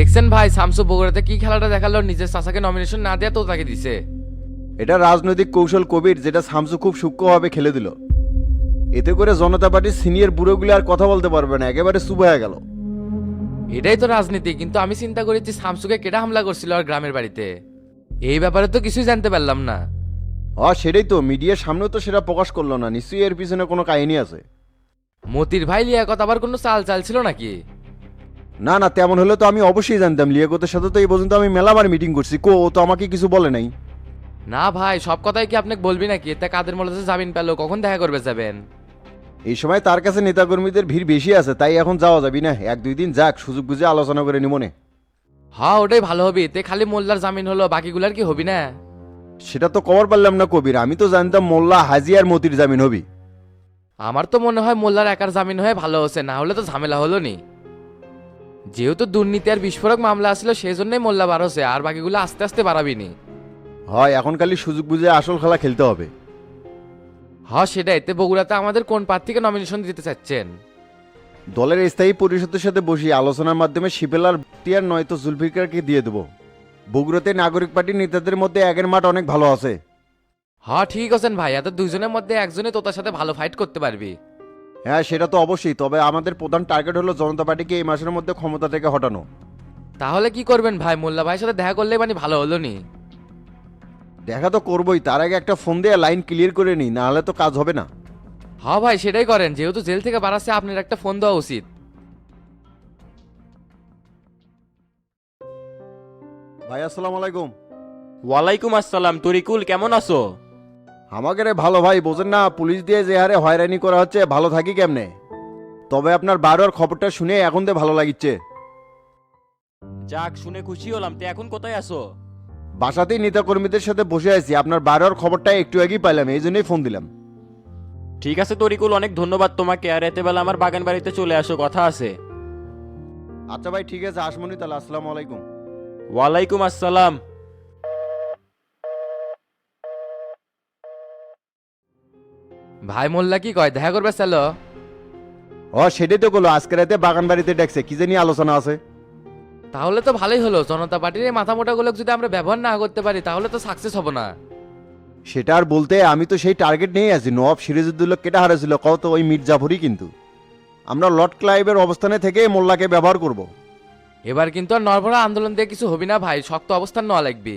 দেখছেন ভাই, শামসু বগুড়াতে কি খেলাটা দেখালো, নিজের চাচাকে নমিনেশন না দেয়া তো তাকে দিছে। এটা রাজনৈতিক কৌশল কবির, যেটা শামসু খুব সূক্ষ্মভাবে খেলে দিল। এতে করে জনতা পার্টির সিনিয়র বুড়োগুলো আর কথা বলতে পারবে না, একেবারে চুপ হয়ে গেল। এটাই তো রাজনীতি, কিন্তু আমি চিন্তা করেছি শামসুকে কেডা হামলা করছিল আর গ্রামের বাড়িতে, এই ব্যাপারে তো কিছুই জানতে পারলাম না। সেটাই তো, মিডিয়ার সামনেও তো সেটা প্রকাশ করলো না, নিশ্চয়ই এর পিছনে কোনো কাহিনী আছে। মতির ভাই লিয়াকত আবার কোনো চাল চাল ছিল নাকি? না না, তেমন হলে তো আমি অবশ্যই জানতাম। লিয়াকতের সাথে তো এই পর্যন্ত আমি মেলাবার মিটিং করছি, ও তো আমাকে কিছু বলে নাই। না ভাই, সব কথাই কি আপনাকে বলবি নাকি? তা কাদের মোল্লা জামিন পেলো, কখন দেখা করবে যাবেন? এই সময় তার কাছে নেতাকর্মীদের ভিড় বেশি আছে, তাই এখন যাওয়া যাবি না, এক দুই দিন যাক, সুযোগ বুঝে আলোচনা করে নিমনে। হ্যাঁ ওটাই ভালো হবে, তে খালি মোল্লার জামিন হলো, বাকিগুলার কি হবি না? সেটা তো কবার পারলাম না কবির, আমি তো জানতাম মোল্লা, হাজি আর মতির জামিন হবি। আমার তো মনে হয় মোল্লার একার জামিন হয়ে ভালো হচ্ছে, না হলে তো ঝামেলা হলো নি। যেহেতু দুর্নীতি আর বিস্ফোরক মামলা আসলো, সেই জন্যই মোল্লা বাড়ছে, আর বাকিগুলো আস্তে আস্তে বাড়াবি নি। হয়, এখন খালি সুযোগ বুঝে আসল খেলা খেলতে হবে। হ্যাঁ সেটাই। তে বগুড়াতে আমাদের কোন প্রার্থীকে নমিনেশন দিতে চাচ্ছেন? দলের স্থায়ী পরিষদের সাথে বসি আলোচনার মাধ্যমে শিপেল আর বখতিয়ার নয়তো জুলফিকারকে দিয়ে দেবো। বগুড়াতে নাগরিক পার্টির নেতাদের মধ্যে আগের মাঠ অনেক ভালো আছে। হ্যাঁ ঠিক আছেন ভাই, এত দুইজনের মধ্যে একজনে তোতার সাথে ভালো ফাইট করতে পারবি। হ্যাঁ সেটা তো অবশ্যই, তবে আমাদের প্রধান টার্গেট হলো জনতা পার্টিকে এই মাসের মধ্যে ক্ষমতা থেকে হটানো। তাহলে কি করবেন ভাই? মোল্লা ভাইয়ের সাথে দেখা করলে মানে ভালো হলো নি। দেখা তো করবোই, তার আগে একটা ফোন দিয়ে লাইন ক্লিয়ার করে নিই, নাহলে তো কাজ হবে না। হ্যাঁ ভাই সেটাই করেন, যেহেতু জেল থেকে বাড়াচ্ছে আপনার একটা ফোন দেওয়া উচিত। ভাই আসসালামু আলাইকুম। ওয়ালাইকুম আসসালাম। তরিকুল, কেমন আছো? আমাকে রে ভালো ভাই, বোঝেন না পুলিশ দিয়ে যে হারে হয়রানি করা হচ্ছে, ভালো থাকি কেমনে। তবে আপনার বারোর খবরটা শুনে এখন তো ভালো লাগিচ্ছে। যাক, শুনে খুশি হলাম। তে এখন কোথায় আছো? বাসাতেই নেতাকর্মীদের সাথে বসে আছি, আপনার বারোর খবরটা একটু আগেই পাইলাম, এই জন্যই ফোন দিলাম। ঠিক আছে তরিকুল, অনেক ধন্যবাদ তোমাকে। আর এতে বেলা আমার বাগান বাড়িতে চলে আসো, কথা আছে। আচ্ছা ভাই ঠিক আছে, আসমনি তাহলে, আসসালামু আলাইকুম। ওয়ালাইকুম আসসালাম। ভাই মোল্লা কি কয়, দেখা করবে চলো? সেটাই তো বলো, আজকে রাতে বাগান বাড়িতে ডাকছে, কি জানি আলোচনা আছে। তাহলে তো ভালোই হলো, জনতা পার্টির এই মাথা মোটা গুলো যদি আমরা ব্যবহার না করতে পারি তাহলে তো সাকসেস হবো না। সেটা আর বলতে, আমি তো সেই টার্গেট নিয়েই আছি। নওয়াব সিরাজউদ্দৌলা কেটে হারাছিল, কত ওই মীর জাফরই। কিন্তু আমরা লর্ড ক্লাইভের অবস্থানে থেকে মোল্লাকে ব্যবহার করব। এবার কিন্তু আর নরভরা আন্দোলন দিয়ে কিছু হবি না ভাই, শক্ত অবস্থান নেওয়া লাগবে।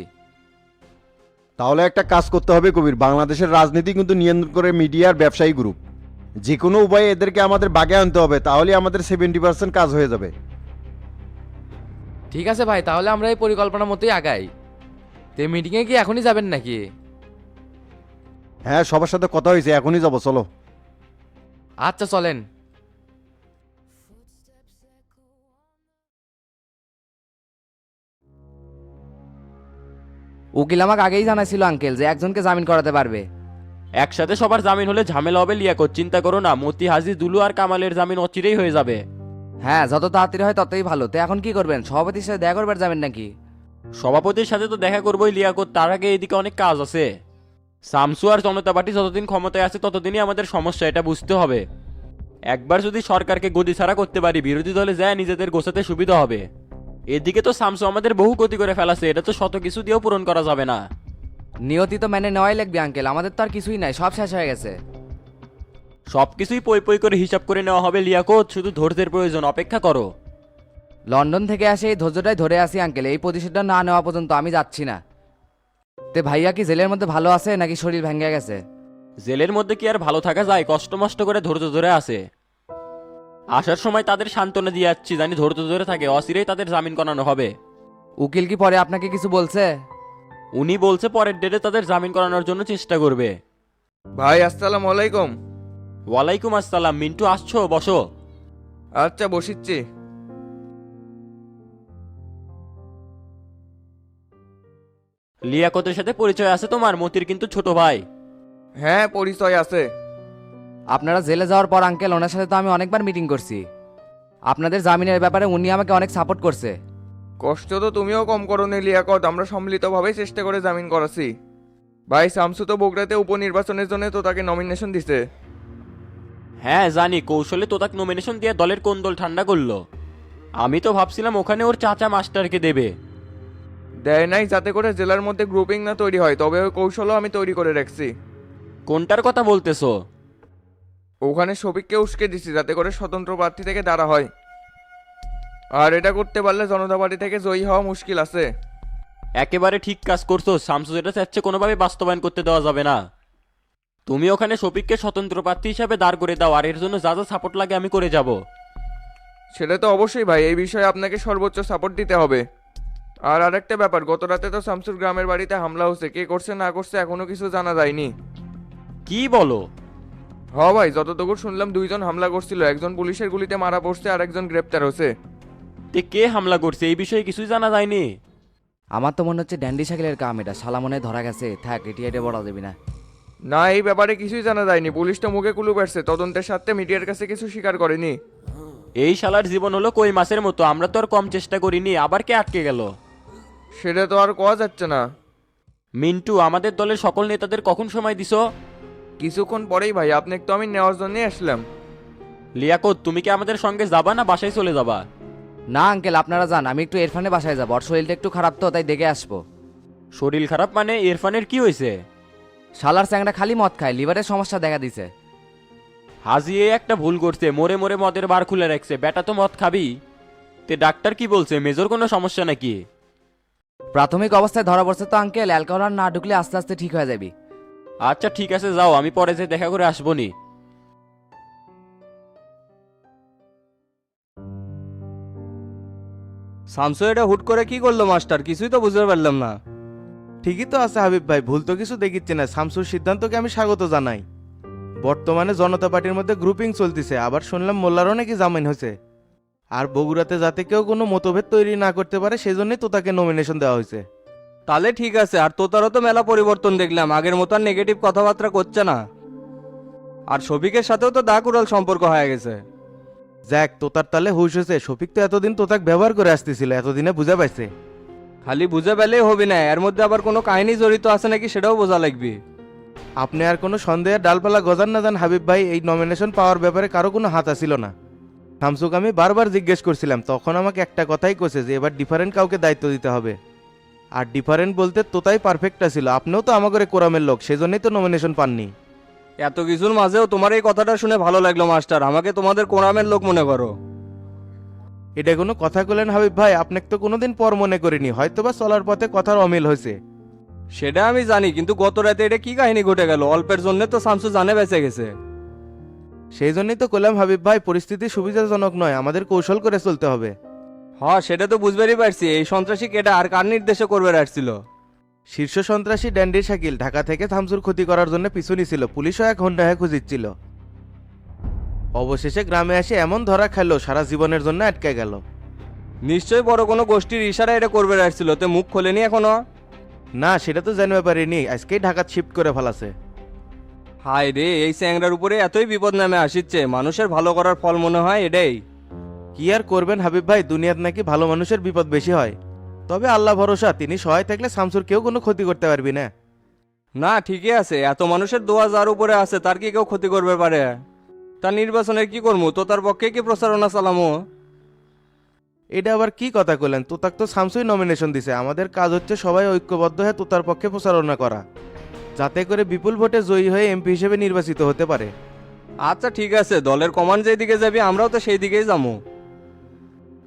তাহলে একটা কাজ করতে হবে কবির, বাংলাদেশের রাজনীতি কিন্তু নিয়ন্ত্রণ করে মিডিয়ার ব্যবসায়ী গ্রুপ। যে কোনো উপায়ে এদেরকে আমাদের বাগে আনতে হবে, তাহলে আমাদের 70% কাজ হয়ে যাবে। ঠিক আছে ভাই, তাহলে আমরা এই পরিকল্পনা মতোই আগাই। তে মিটিংয়ে কি এখনই যাবেন নাকি? হ্যাঁ সবার সাথে কথা হয়েছে, এখনই যাবো, চলো। আচ্ছা চলেন। উকিল আমাকে আগেই জানাইছিল আঙ্কেল যে একজনকে জামিন করাতে পারবে। একসাথে সবার জামিন হলে ঝামেলা হবে লিয়াকত, চিন্তা করো না। মতি, হাজি, দুলু আর কামালের জামিন অচিরেই হয়ে যাবে। হ্যাঁ যত তাড়াতাড়ি হয় ততই ভালো। তো এখন কি করবেন, সভাপতির সাথে দেখা করবার যাবেন নাকি? সভাপতির সাথে তো দেখা করবোই লিয়াকত, তার আগে এদিকে অনেক কাজ আছে। শামসু আর জনতা পার্টি যতদিন ক্ষমতায় আছে ততদিনই আমাদের সমস্যা, এটা বুঝতে হবে। একবার যদি সরকারকে গদি ছাড়া করতে পারি, বিরোধী দলে যায় নিজেদের গোছাতে সুবিধা হবে। এদিকে তো শামসু আমাদের বহু ক্ষতি করে ফেলাছে, এটা তো শত কিছু দিয়েও পূরণ করা যাবে না। নিয়তি তো মেনে নেওয়াই লাগবে আঙ্কেল, আমাদের তো আর কিছুই নাই, সব শেষ হয়ে গেছে। সবকিছুই পই পই করে হিসাব করে নেওয়া হবে লিয়াকত, শুধু ধৈর্যের প্রয়োজন, অপেক্ষা করো। লন্ডন থেকে আসে এই ধৈর্যটাই ধরে আসি আঙ্কেল, এই প্রতিশোধটা না নেওয়া পর্যন্ত আমি যাচ্ছি না। তে ভাইয়া কি জেলের মধ্যে ভালো আছে নাকি শরীর ভেঙে গেছে? জেলের মধ্যে কি আর ভালো থাকা যায়, কষ্ট মষ্ট করে ধৈর্য ধরে আছে। আসার সময় তাদের সান্ত্বনা দিয়ে যাচ্ছি, জানি ধৈর্য ধরে থাকে, অচিরেই তাদের জামিন করানো হবে। উকিল কি পরে আপনাকে কিছু বলছে? উনি বলছে পরের ডেটে তাদের জামিন করানোর জন্য চেষ্টা করবে। ভাই আসসালামু আলাইকুম। ওয়ালাইকুম আসসালাম। মিন্টু, আসছো, বসো। আচ্ছা বসিচ্ছি। লিয়াকতের সাথে পরিচয় আছে তোমার? মতির কিন্তু ছোট ভাই। হ্যাঁ পরিচয় আছে। আপনারা জেলে যাওয়ার পর আঙ্কেল ওনার সাথে তো আমি অনেকবার মিটিং করছি, আপনাদের জামিনের ব্যাপারে উনি আমাকে অনেক সাপোর্ট করছে। কষ্ট তো তুমিও কম করো নি লিয়াকত, আমরা সম্মিলিতভাবে চেষ্টা করে জামিন করাছি। ভাই শামসু তো বগুড়াতে উপনির্বাচনের জন্য তো তাকে নমিনেশন দিছে। হ্যাঁ জানি, কৌশলে তো তাকে নমিনেশন দিয়ে দলের কোন দল ঠান্ডা করলো। আমি তো ভাবছিলাম ওখানে ওর চাচা মাস্টারকে দেবে। দেয় নাই যাতে করে জেলার মধ্যে গ্রুপিং না তৈরি হয়, তবে ওই কৌশলও আমি তৈরি করে রাখছি। কোনটার কথা বলতেছো? ওখানে শফিককে উস্কে দিছি যাতে করে স্বতন্ত্র প্রার্থী থেকে দাঁড়া হয়, আর এটা করতে পারলে জনতা পার্টি থেকে জয়ী হওয়া মুশকিল আছে। একেবারে ঠিক কাজ করছো। শামসু যেটা চাচ্ছে কোনোভাবে বাস্তবায়ন করতে দেওয়া যাবে না। তুমি ওখানে শফিককে স্বতন্ত্র প্রার্থী হিসাবে দাঁড় করে দাও, আর এর জন্য যা যা সাপোর্ট লাগে আমি করে যাব। সেটা তো অবশ্যই ভাই, এই বিষয়ে আপনাকে সর্বোচ্চ সাপোর্ট দিতে হবে। আর আরেকটা ব্যাপার, গত রাতে তো শামসুর গ্রামের বাড়িতে হামলা হচ্ছে, কে করছে না করছে এখনো কিছু জানা যায়নি। কি বলো? হ ভাই, যতটুকু শুনলাম 2জন হামলা করছিল, একজন পুলিশের গুলিতে মারা পড়ছে আর একজন গ্রেপ্তার হয়েছে। তে কে হামলা করছে এই বিষয়ে কিছুই জানা যায়নি? আমার তো মনে হচ্ছে ড্যান্ডি শাকিলের কাম এটা, শালা মনে হয় ধরা গেছে। থাক, এটি এটা বলা যাবি না। না, এই ব্যাপারে কিছুই জানা যায়নি, পুলিশ তো মুখে কুলু পারছে, তদন্তের সাথে মিডিয়ার কাছে কিছু স্বীকার করেনি। এই শালার জীবন হলো কই মাছের মতো, আমরা তো আর কম চেষ্টা করিনি, আবার কে আটকে গেল? সেটা তো আর কোয়া যাচ্ছে না। মিন্টু, আমাদের দলের সকল নেতাদের কখন সময় দিছো? কিছুক্ষণ পরেই ভাই, আপনাকে তো আমি নেওয়ার জন্যই আসলাম। লিয়াকত, তুমি কি আমাদের সঙ্গে যাবা না বাসায় চলে যাবা? না আঙ্কেল, আপনারা যান, আমি একটু ইরফানের বাসায় যাবো। ওর শরীরটা একটু খারাপ তো, তাই দেখে আসবো। শরীর খারাপ মানে? ইরফানের কি হয়েছে? শালার চ্যাংটা খালি মদ খায়, লিভারের সমস্যা দেখা দিছে। হাজিয়ে একটা ভুল করছে, মোরে মোরে মদের বার খুলে রাখছে। বেটা তো মদ খাবি। তে ডাক্তার কি বলছে, মেজর কোনো সমস্যা নাকি? প্রাথমিক অবস্থায় ধরা পড়ছে তো আঙ্কেল, অ্যালকোহল না ঢুকলে আস্তে আস্তে ঠিক হয়ে যাবি। আচ্ছা ঠিক আছে, যাও, আমি পরে যে দেখা করে আসবো নি। শামসু এটা হুট করে কি করলো মাস্টার, কিছুই তো বুঝতে পারলাম না। ঠিকই তো আছে হাবিব ভাই, ভুল তো কিছু দেখিচ্ছে না। শামসুর সিদ্ধান্তকে আমি স্বাগত জানাই। বর্তমানে জনতা পার্টির মধ্যে গ্রুপিং চলতেছে, আবার শুনলাম মোল্লারও নাকি জামিন হয়েছে। আর বগুড়াতে যাতে কেউ কোনো মতভেদ তৈরি না করতে পারে সেজন্যই তো তাকে নমিনেশন দেওয়া হয়েছে। তাহলে ঠিক আছে। আর তোতারও তো মেলা পরিবর্তন দেখলাম, আগের মতো আর নেগেটিভ কথাবার্তা করছে না। আর শফিকের সাথেও তো দাকুরাল সম্পর্ক হয়ে গেছে। যাক, তোতার তালে হুশ হয়েছে। শফিক তো এতদিন তোতাক ব্যবহার করে আসতেছিল, এতদিনে বুঝে পাইছে। খালি বুঝে পেলেই হবে না, এর মধ্যে আবার কোনো কাহিনী জড়িত আছে নাকি সেটাও বোঝা লাগবে। আপনি আর কোনো সন্দেহের ডালপালা গজান না যান হাবিব ভাই, এই নমিনেশন পাওয়ার ব্যাপারে কারো কোনো হাত আসিল না। শামসুক আমি বারবার জিজ্ঞেস করছিলাম, তখন আমাকে একটা কথাই কইছে যে এবার ডিফারেন্ট কাউকে দায়িত্ব দিতে হবে। আর ডিফারেন্ট বলতে তোতাই পারফেক্টটা ছিল। আপনিও তো আমাকে কোরামের লোক, সেজন্যই তো নমিনেশন পাননি। এত কিছুর মাঝেও তোমার এই কথাটা শুনে ভালো লাগলো মাস্টার, আমাকে তোমাদের কোরামের লোক মনে করো। এটা কোনো কথা কইলেন হাবিব ভাই? আপনাকে তো কোনোদিন পর মনে করিনি, হয়তোবা চলার পথে কথার অমিল হয়েছে। সেটা আমি জানি, কিন্তু গত রাতে এটা কি কাহিনী ঘটে গেল? অল্পের জন্য তো শামসু জানে বেঁচে গেছে। সেই জন্যই তো কইলাম হাবিব ভাই, পরিস্থিতি সুবিধাজনক নয়, আমাদের কৌশল করে চলতে হবে। হ্যাঁ সেটা তো বুঝবারই পারছি। এই সন্ত্রাসী কেটা আর কার নির্দেশে করবে আসছিল? শীর্ষ সন্ত্রাসী ড্যান্ডি শাকিল ঢাকা থেকে থামসুর ক্ষতি করার জন্য পিছু নিছিল, পুলিশও 1 ঘন্টা খুঁজিচ্ছিল। অবশেষে গ্রামে এসে এমন ধরা খেলো, সারা জীবনের জন্য আটকে গেল। নিশ্চয়ই বড় কোনো গোষ্ঠীর ইশারা এটা করবে আসছিল, তে মুখ খোলেনি এখনো? না, সেটা তো জানতে পারিনি, আজকেই ঢাকা শিফট করে ফেলাছে। হায় রে, এই স্যাংরার উপরে এতই বিপদ নামে আসিচ্ছে, মানুষের ভালো করার ফল মনে হয় এটাই। কি আর করবেন হাবিব ভাই, দুনিয়াত নাকি ভালো মানুষের বিপদ বেশি হয়। তবে আল্লাহ ভরসা, তিনি সহায় থাকলে শামসুর কেউ কোনো ক্ষতি করতে পারবি না। না ঠিকই আছে, এত মানুষের দোয়া যার উপরে আছে তার কি কেউ ক্ষতি করবে পারে? তার নির্বাচনের কি করবো, তো তার পক্ষে কি প্রচারণা চালামো? এটা আবার কি কথা কইলেন? তোতাক তো শামসুই নমিনেশন দিছে, আমাদের কাজ হচ্ছে সবাই ঐক্যবদ্ধ হয়ে তোতার পক্ষে প্রচারণা করা, যাতে করে বিপুল ভোটে জয়ী হয়ে এমপি হিসেবে নির্বাচিত হতে পারে। আচ্ছা ঠিক আছে, দলের কমান্ড যেদিকে যাবি আমরাও তো সেই দিকেই যাবো।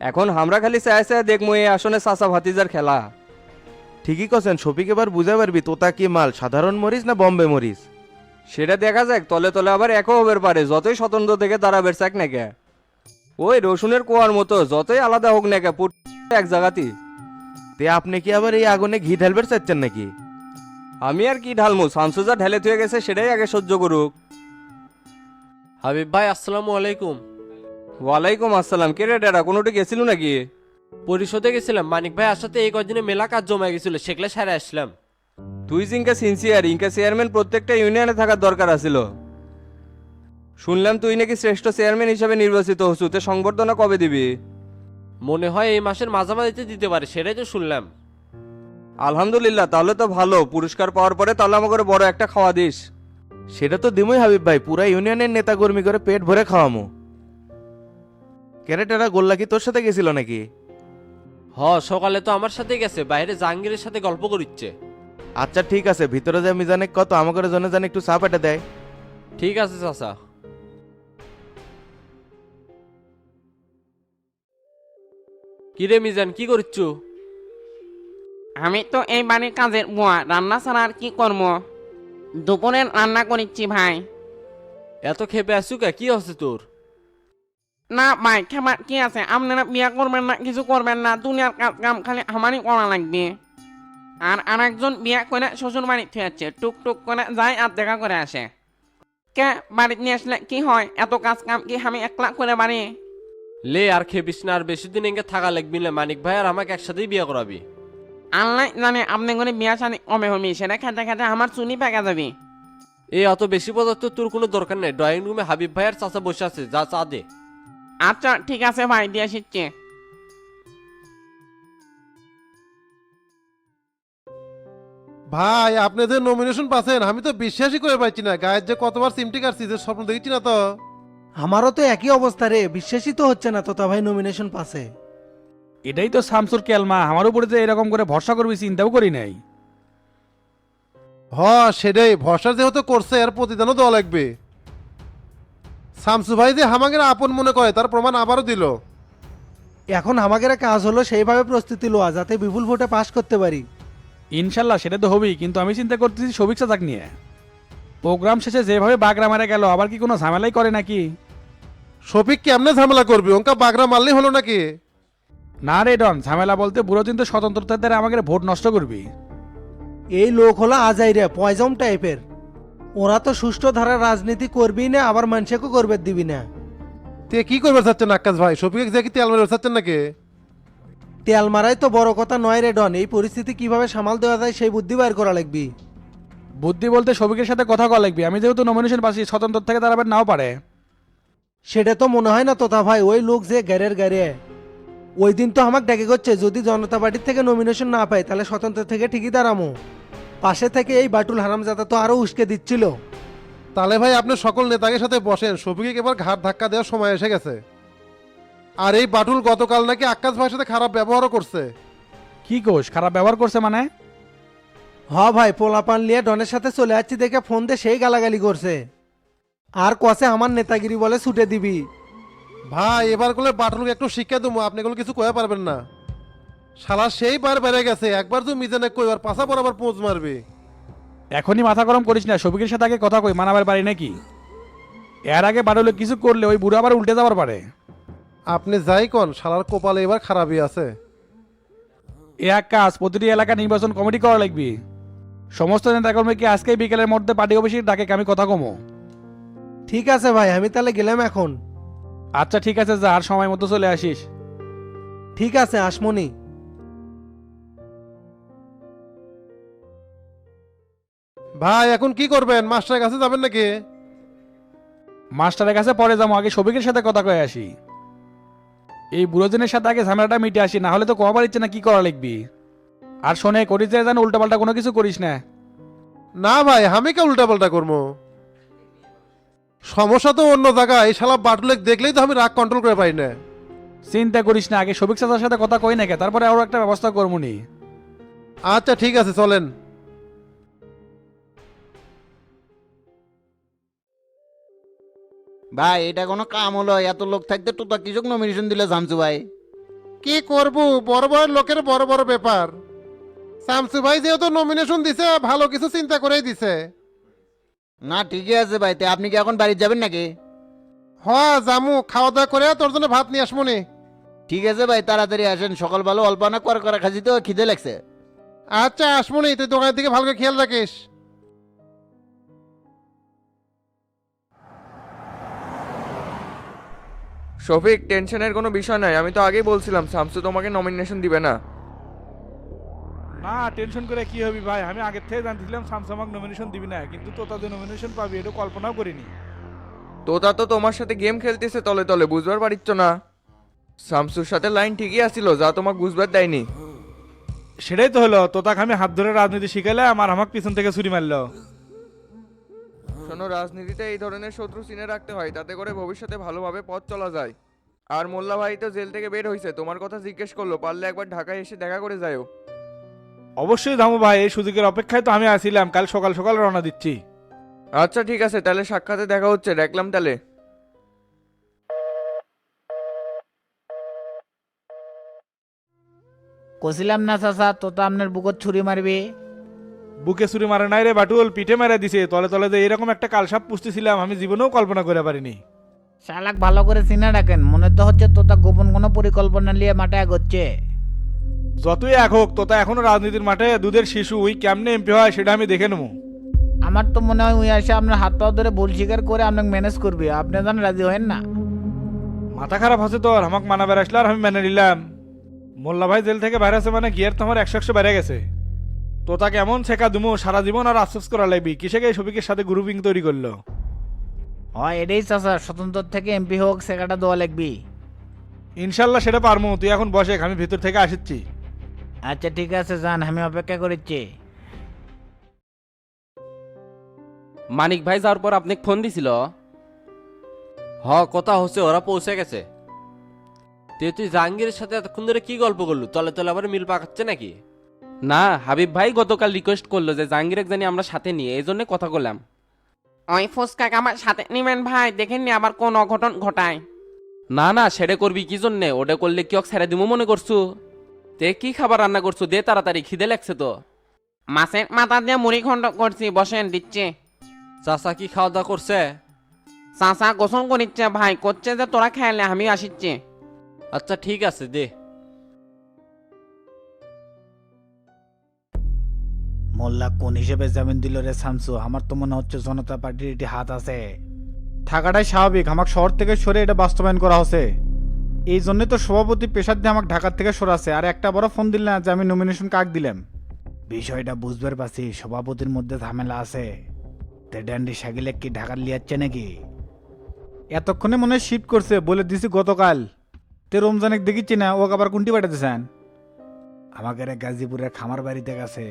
এখন আমরা খালি চায় চায় দেখবো এই আসনে চাচা ভাতিজার খেলা। ঠিকই কছেন, শফিক এবার বুঝা পারবি তোতা কি মাল, সাধারণ মরিচ না বম্বে মরিচ। সেটা দেখা যাক, তলে তলে আবার একও হবার পারে, যতই স্বতন্ত্র থেকে তারা বেরসাক নাকি। ওই রসুনের কোয়ার মতো, যতই আলাদা হোক নাকি পুট এক জায়গাতেই। তে আপনি কি আবার এই আগুনে ঘি ঢালবার চাচ্ছেন নাকি? আমি আর কি ঢালমু, শামসুজা ঢেলে থুয়ে গেছে সেটাই আগে সহ্য করুক। হাবিব ভাই আসসালামু আলাইকুম। ওয়ালাইকুম আসসালাম। কে রে ডেরা, কোনোটি গেছিল নাকি? পরিষদে গেছিলাম, মানিক ভাই সাথে এই কদিনে মেলা কাজ জমা গেছিল, সেগুলো সারে আসলাম। তুই জিঙ্কা সিনসিয়ার, ইনকা চেয়ারম্যান প্রত্যেকটা ইউনিয়নে থাকার দরকার আছিল। শুনলাম তুই নাকি শ্রেষ্ঠ চেয়ারম্যান হিসেবে নির্বাচিত হচ্ছু, তে সংবর্ধনা কবে দিবি? মনে হয় এই মাসের মাঝামাঝিতে দিতে পারে, সেটাই তো শুনলাম। আলহামদুলিল্লাহ, তাহলে তো ভালো। পুরস্কার পাওয়ার পরে তাহলে আমাকে বড় একটা খাওয়া দিস। সেটা তো দিমই হাবিব ভাই, পুরা ইউনিয়নের নেতা কর্মী করে পেট ভরে খাওয়ামো। ক্যারেটারা গোল্লা কি তোর সাথে গেছিল নাকি? হ সকালে তো আমার সাথে গেছে, বাইরে জাহাঙ্গীরের সাথে গল্প করিচ্ছে। আচ্ছা ঠিক আছে, ভিতরে যা মিজানে কত আমাকে জন্য জানে একটু চা পেটে দেয়। ঠিক আছে চাচা। কিরে মিজান কি করছ? আমি তো এই বাড়ির কাজের বুয়া, রান্না ছাড়া আর কি করব? দুপুরের রান্না করিচ্ছি ভাই। এত খেপে আসছু কে, কি হচ্ছে তোর? না ভাই, খাবার কি আছে? আপনারা বিয়ে করবেন না, কিছু করবেন না, দুনিয়ার কাজ কাম খালি আমারই করা লাগবে। আর আরেকজন বিয়ে করে শ্বশুর বাড়ি যাচ্ছে, টুকটুক করে যায় আর দেখা করে আসে। কে বাড়িতে নিয়ে আসলে কি হয়? এত কাজ কাম কি আমি একলা করে বাড়ি? লে আর খেপিস না, আর বেশি দিন এঙ্গে থাকা লাগবি না। মানিক ভাই আর আমাকে একসাথেই বিয়ে করাবি। আল্লাহ জানে আপনি করে বিয়ে শাদী কমে হমি, সেটা খেতে খেতে আমার চুনি পেকে যাবি। এই অত বেশি পদার্থ তোর কোনো দরকার নেই। ড্রয়িং রুমে হাবিব ভাই আর চাচা বসে আছে, যা চা দে। আচ্ছা ঠিক আছে ভাই, দিয়ে শিখছি। ভাই আপনি যে নমিনেশন পাচ্ছেন আমি তো বিশ্বাসই করে পাচ্ছি না। গায়ের যে কতবার সিমটি কাটছি, যে স্বপ্ন দেখছি না তো। আমারও তো একই অবস্থা রে, বিশ্বাসই তো হচ্ছে না তোতা ভাই নমিনেশন পাছে। এটাই তো শামসুর কেলমা, আমার উপরে যে এরকম করে ভরসা করবি চিন্তাও করি নাই। হ সেটাই, ভরসা যেহেতু করছে আর প্রতিদানও দেওয়া লাগবে। শামসু ভাই যে হামাগের আপন মনে করে তার প্রমাণ আবারও দিল। এখন আমাদের কাজ হলো সেইভাবে প্রস্তুতি লওয়া যাতে বিপুল ভোটে পাশ করতে পারি। ইনশাল্লাহ সেটা তো হবেই, কিন্তু আমি চিন্তা করতেছি সবিক চাচাক নিয়ে। প্রোগ্রাম শেষে যেভাবে বাগরা মারা গেল, আবার কি কোনো ঝামেলাই করে নাকি? শফিক কেমনে ঝামেলা করবি? ওঙ্কা বাগরা মারলেই হলো নাকি? না রে ডন, ঝামেলা বলতে বুড়ো দিন তো স্বতন্ত্রতার দ্বারা আমাকে ভোট নষ্ট করবি। এই লোক হলো আজাইরে পয়জম টাইপের। ওরা তো সুষ্ঠু ধারার রাজনীতি করবি না, আবার মানুষকেও করবে দিবি না। তে কি করবে চাচ্ছেন আকাশ ভাই? শফিক যে কি তেল মেরে চাচ্ছেন নাকি? তেল মারাই তো বড় কথা নয় রে ডন, এই পরিস্থিতি কিভাবে সামাল দেওয়া যায় সেই বুদ্ধি বাইর করা লাগবি। বুদ্ধি বলতে সবিকের সাথে কথা কওয়া লাগবে। আমি যেহেতু নমিনেশন পাচ্ছি, স্বতন্ত্র থেকে দাঁড়াবেন নাও পারে। সেটা তো মনে হয় না তোতা ভাই, ওই লোক যে গ্যারের গ্যারে ওই দিন তো আমাকে ডেকে করছে যদি জনতা পার্টির থেকে নমিনেশন না পাই তাহলে স্বতন্ত্র থেকে ঠিকই দাঁড়ামো। পাশে থেকে এই বাটুল হারামজাদা তো আরো উস্কে দিচ্ছিল। তাহলে ভাই আপনি সকল নেতাদের সাথে বসেন, শফিকে এবার ঘাট ধাক্কা দেওয়ার সময় এসে গেছে। আর এই বাটুল গতকাল নাকি আকাশ ভাইয়ের সাথে খারাপ ব্যবহারও করছে। কি কোষ, খারাপ ব্যবহার করছে মানে? হ ভাই, পোলাপান নিয়ে ডনের সাথে চলে যাচ্ছি দেখে ফোন দিয়ে সেই গালাগালি করছে। আর কসে আমার নেতাগিরি বলে ছুটে দিবি। ভাই এবার গুলো বাটুলকে একটু শিক্ষা দেবো, আপনি এগুলো কিছু কয়ে পারবেন না। শালা সেই বার বেড়ে গেছে, একবার তো মিজানে কইবার পাশা বরাবর পোঁচ মারবে। এখনই মাথা গরম করিস না, সবিকের সাথে আগে কথা কই, মানাবার পারি নাকি? এর আগে বাড়লে কিছু করলে ওই বুড়ো আবার উল্টে যাওয়ার পারে। আপনি যাই কন, শালার কপালে এবার খারাপই আছে। এ এক কাজ, প্রতিটি এলাকা নির্বাচন কমিটি করা লাগবে। সমস্ত নেতাকর্মীকে আজকে বিকেলের মধ্যে পার্টি অফিসে ডাকে আমি কথা কমো। ঠিক আছে ভাই, আমি তাহলে গেলাম এখন। আচ্ছা ঠিক আছে, যা, আর সময় মতো চলে আসিস। ঠিক আছে আসমনি। ভাই এখন কি করবেন? মাস্টারের কাছে যাবেন নাকি? মাস্টারের কাছে পরে যাবো, আগে সবিকের সাথে কথা কয়ে আসি। এই বুড়োজনের সাথে আগে ঝামেলাটা মিটে আসি, না হলে তো কমাবার ইচ্ছে না কি করা লিখবি। আর শোনে করিস যে যেন উল্টাপাল্টা কোনো কিছু করিস না। না ভাই, আমি কে উল্টা পাল্টা করবো? সমস্যা তো অন্য জায়গায়। এই শালা বাটুলেক দেখলেই তো আমি রাগ কন্ট্রোল করে পাই না। চিন্তা করিস না, আগে সবিক চাচার সাথে কথা কই নাকি, তারপরে আরো একটা ব্যবস্থা করবো নি। আচ্ছা ঠিক আছে, চলেন। ভাই এটা কোনো কাম হলো? এত লোক থাকতে তোতা কিসব নমিনেশন দিলে জামছু ভাই? কি করবো, বড় বড় লোকের বড় বড় ব্যাপার। শামসু ভাই যেহেতু নমিনেশন দিছে, ভালো কিছু চিন্তা করেই দিছে। না ঠিকই আছে ভাই, তে আপনি কি এখন বাড়ি যাবেন নাকি? হ্যাঁ জামু, খাওয়া দাওয়া করে তোর জন্য ভাত নিয়ে আসমনি। ঠিক আছে ভাই, তাড়াতাড়ি আসেন, সকাল ভালো অল্পনা করা খাসি তো খিদে লাগছে। আচ্ছা আসমনি, তুই দোকানের দিকে ভালো করে খেয়াল রাখিস। শফিক, টেনশনের কোনো বিষয় নাই। আমি তো আগেই বলছিলাম শামসু তোমাকে নমিনেশন দিবে না। না টেনশন করে কি হবি ভাই, আমি আগের থেকে জানছিলাম স্যামসাং নমিনেশন দিবি না, কিন্তু তো তাদের নমিনেশন পাবি এটা কল্পনাও করিনি। তোতা তো তোমার সাথে গেম খেলতেছে তলে তলে, বুঝবার পারিচ্ছ না? শামসুর সাথে লাইন ঠিকই আসছিল, যা তোমাকে বুঝবার দেয়নি। সেটাই তো হলো, তো তাকে আমি হাত ধরে রাজনীতি শিখাইলে আমার আমাকে পিছন থেকে ছুরি মারলো। শোনো, রাজনীতিতে এই ধরনের শত্রু চিনে রাখতে হয়, তাতে করে ভবিষ্যতে ভালোভাবে পথ চলা যায়। আর মোল্লা ভাই তো জেল থেকে বের হয়েছে, তোমার কথা জিজ্ঞেস করলো, পারলে একবার ঢাকায় এসে দেখা করে যাও। অবশ্যই যাবো ভাই, এই সুযোগের অপেক্ষায় তো আমি আছিলাম, কাল সকাল সকাল রওনা দিচ্ছি। আচ্ছা ঠিক আছে, তাহলে সাক্ষাতে দেখা হচ্ছে, রাখলাম তাহলে। কছিলাম না চাচা, তো আপনার বুকত ছুরি মারবে। বুকে ছুরি মারে নাই রে বাটুল, পিঠে মেরে দিছে। তলে তলে যে এরকম একটা কালসাপ পুষতেছিলাম আমি জীবনেও কল্পনা করে পারিনি। শালাক ভালো করে চিনে রাখেন, মনে তো হচ্ছে তোতা গোপন কোনো পরিকল্পনা নিয়ে মাঠে এগোচ্ছে। যতই এক হোক, তোতা এখনো রাজনীতির মাঠে দুধের শিশু, ওই কেমনে এমপি হয় সেটা আমি দেখে নেবো। আমার তো মনে হয় উই এসে আপনার হাত পা ধরে ভুল স্বীকার করে আপনাকে ম্যানেজ করবে, আপনি যেন রাজি হন না। মাথা খারাপ আছে তোর? আমাকে মানা বেড়াসলে আর আমি মেনে নিলাম। মোল্লা ভাই জেল থেকে বাইরে আছে মানে গিয়ার তো আমার 100 বেড়ে গেছে। তোতা কেমন শেখা দুমো, সারা জীবন আর আফসোস করা লাগবি। কিসেকে এই সবিকের সাথে গ্রুপিং তৈরি করলো? হয় এটাই চাচা, স্বতন্ত্র থেকে এমপি হোক সেকাটা দেওয়া লাগবি। ইনশাল্লাহ সেটা পারমু, তুই এখন বসে, আমি ভিতর থেকে আসিচ্ছি। আচ্ছা ঠিক আছে যান, আমি অপেক্ষা করছি। মানিক ভাই যাওয়ার পর আপনি ফোন দিছিল? কথা হচ্ছে, ওরা পৌঁছে গেছে। তুই জাহাঙ্গীরের সাথে এতক্ষণ ধরে কি গল্প করলু? তলে তলে আবার মিল পাকাচ্ছে নাকি? না, হাবিব ভাই গতকাল রিকোয়েস্ট করলো যে জাহাঙ্গীর জানি আমরা সাথে নিয়ে, এই জন্য কথা বললাম। ওই ফুসকাকে আমার সাথে নিবেন ভাই, দেখেননি আবার কোন অঘটন ঘটায়। না না, সেটা করবি কি জন্যে? ওটা করলে কি ছেড়ে দিব মনে করছু? তে কি খাবার রান্না করছু? দে তাড়াতাড়ি, খিদে লাগছে তো। মাছের মাথা দিয়ে মুড়ি খন্ড করছি, বসেন দিচ্ছে। চাচা কি খাওয়া দাওয়া করছে? চাচা গোসল করিচ্ছে ভাই, করছে যে তোরা খেয়ালে আমি আসিচ্ছে। আচ্ছা ঠিক আছে, দে। মোল্লা কোন হিসেবে জামিন দিল রে শামসু? আমার তো মনে হচ্ছে জনতা পার্টির এটি হাত আছে। থাকাটাই স্বাভাবিক, আমাকে শহর থেকে সরে এটা বাস্তবায়ন করা হচ্ছে। এই জন্য তো সভাপতি পেশার দিয়ে আমাকে ঢাকার থেকে সরাছে, আর একটা বড় ফোন দিল না যে আমি নমিনেশন কাক দিলাম। বিষয়টা বুঝবার পারছি, সভাপতির মধ্যে ঝামেলা আছে। তে ড্যান্ডি শাকিলে কি ঢাকার লিয়াচ্ছে নাকি? এতক্ষণে মনে হয় শিফট করছে, বলে দিছি গতকাল। তে রমজানে দেখিচ্ছি না, ও আবার কোনটি পাঠাতেছেন? আমাকে রে গাজীপুরের খামার বাড়িতে গেছে।